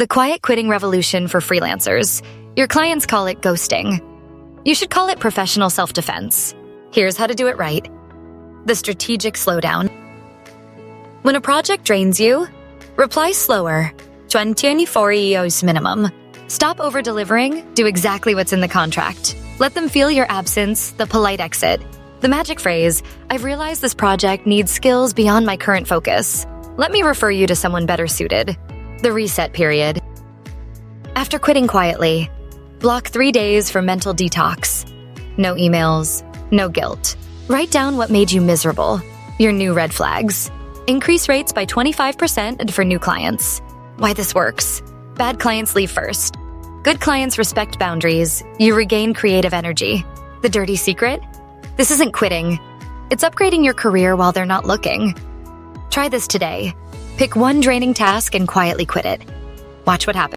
The quiet quitting revolution for freelancers. Your clients call it ghosting. You should call it professional self-defense. Here's how to do it right. The strategic slowdown. When a project drains you, reply slower. 24 EOs minimum. Stop over-delivering, do exactly what's in the contract. Let them feel your absence, the polite exit. The magic phrase, I've realized this project needs skills beyond my current focus. Let me refer you to someone better suited. The reset period. After quitting quietly, block 3 days for mental detox. No emails, no guilt. Write down what made you miserable, your new red flags. Increase rates by 25% for new clients. Why this works. Bad clients leave first. Good clients respect boundaries. You regain creative energy. The dirty secret? This isn't quitting. It's upgrading your career while they're not looking. Try this today. Pick one draining task and quietly quit it. Watch what happens.